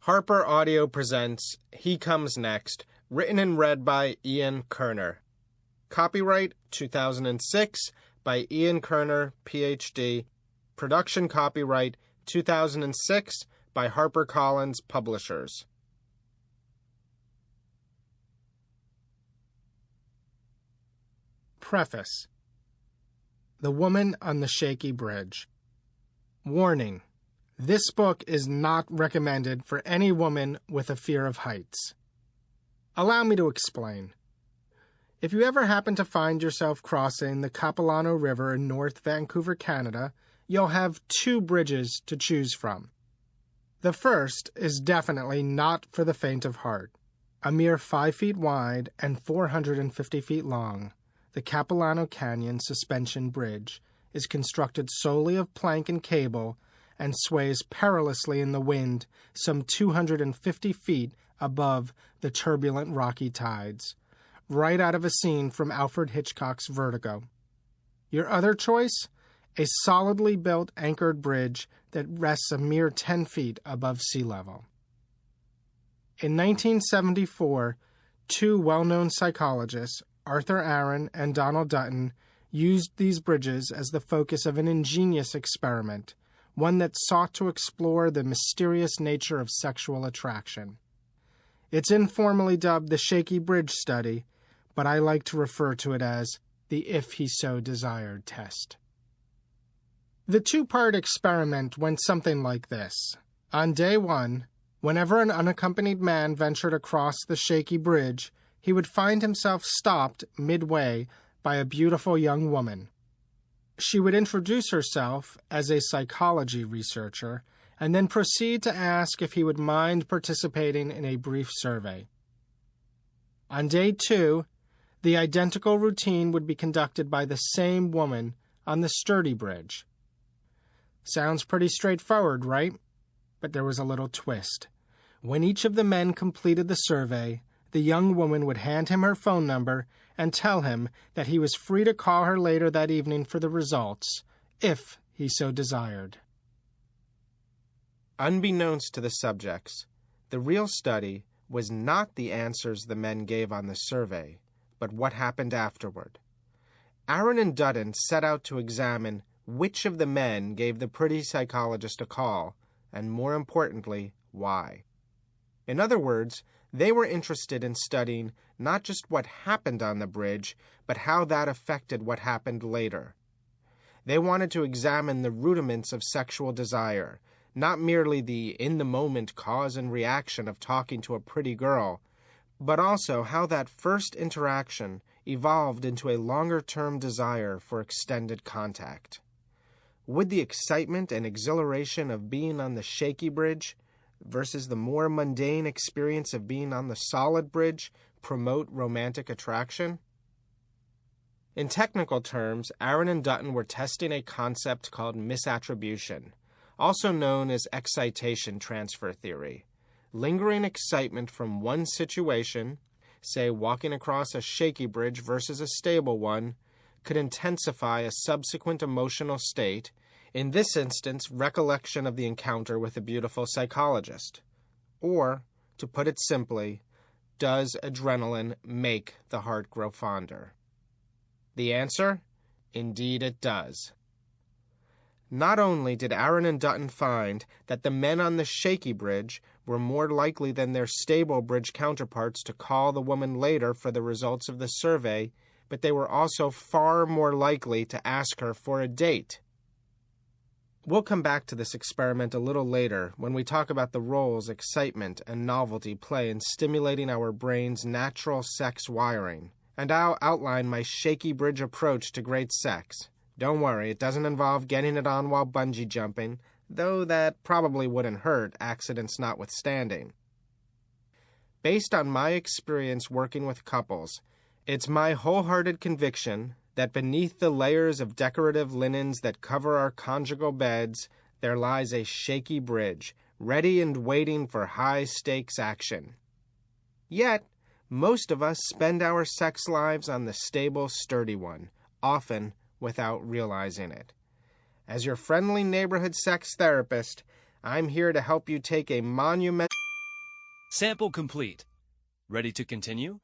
HarperAudio presents He Comes Next, written and read by Ian Kerner. Copyright 2006 by Ian Kerner, Ph.D. Production copyright 2006 by HarperCollins Publishers. Preface. The Woman on the Shaky Bridge. Warning. This book is not recommended for any woman with a fear of heights. Allow me to explain. If you ever happen to find yourself crossing the Capilano River in North Vancouver, Canada, you'll have two bridges to choose from. The first is definitely not for the faint of heart. A mere 5 feet wide and 450 feet long, the Capilano Canyon Suspension Bridge is constructed solely of plank and cable and sways perilously in the wind some 250 feet above the turbulent rocky tides, right out of a scene from Alfred Hitchcock's Vertigo. Your other choice? A solidly built anchored bridge that rests a mere 10 feet above sea level. In 1974, two well-known psychologists, Arthur Aaron and Donald Dutton, used these bridges as the focus of an ingenious experiment, one that sought to explore the mysterious nature of sexual attraction. It's informally dubbed the Shaky Bridge Study, but I like to refer to it as the If He So Desired test. The two-part experiment went something like this. On day one, whenever an unaccompanied man ventured across the shaky bridge, he would find himself stopped midway by a beautiful young woman. She would introduce herself as a psychology researcher and then proceed to ask if he would mind participating in a brief survey. On day two, the identical routine would be conducted by the same woman on the sturdy bridge. Sounds pretty straightforward, right? But there was a little twist. When each of the men completed the survey, the young woman would hand him her phone number and tell him that he was free to call her later that evening for the results, if he so desired. Unbeknownst to the subjects, the real study was not the answers the men gave on the survey, but what happened afterward. Aaron and Dutton set out to examine which of the men gave the pretty psychologist a call, and more importantly, why. In other words, they were interested in studying not just what happened on the bridge, but how that affected what happened later. They wanted to examine the rudiments of sexual desire, not merely the in-the-moment cause and reaction of talking to a pretty girl, but also how that first interaction evolved into a longer-term desire for extended contact. Would the excitement and exhilaration of being on the shaky bridge versus the more mundane experience of being on the solid bridge promote romantic attraction? In technical terms, Aaron and Dutton were testing a concept called misattribution, also known as excitation transfer theory. Lingering excitement from one situation, say walking across a shaky bridge versus a stable one, could intensify a subsequent emotional state, in this instance, recollection of the encounter with a beautiful psychologist. Or, to put it simply, does adrenaline make the heart grow fonder? The answer? Indeed it does. Not only did Aaron and Dutton find that the men on the shaky bridge were more likely than their stable bridge counterparts to call the woman later for the results of the survey, but they were also far more likely to ask her for a date. We'll come back to this experiment a little later when we talk about the roles excitement and novelty play in stimulating our brain's natural sex wiring, and I'll outline my shaky bridge approach to great sex. Don't worry, it doesn't involve getting it on while bungee jumping, though that probably wouldn't hurt, accidents notwithstanding. Based on my experience working with couples, it's my wholehearted conviction that beneath the layers of decorative linens that cover our conjugal beds, there lies a shaky bridge, ready and waiting for high-stakes action. Yet, most of us spend our sex lives on the stable, sturdy one, often without realizing it. As your friendly neighborhood sex therapist, I'm here to help you take a monumental Sample complete. Ready to continue?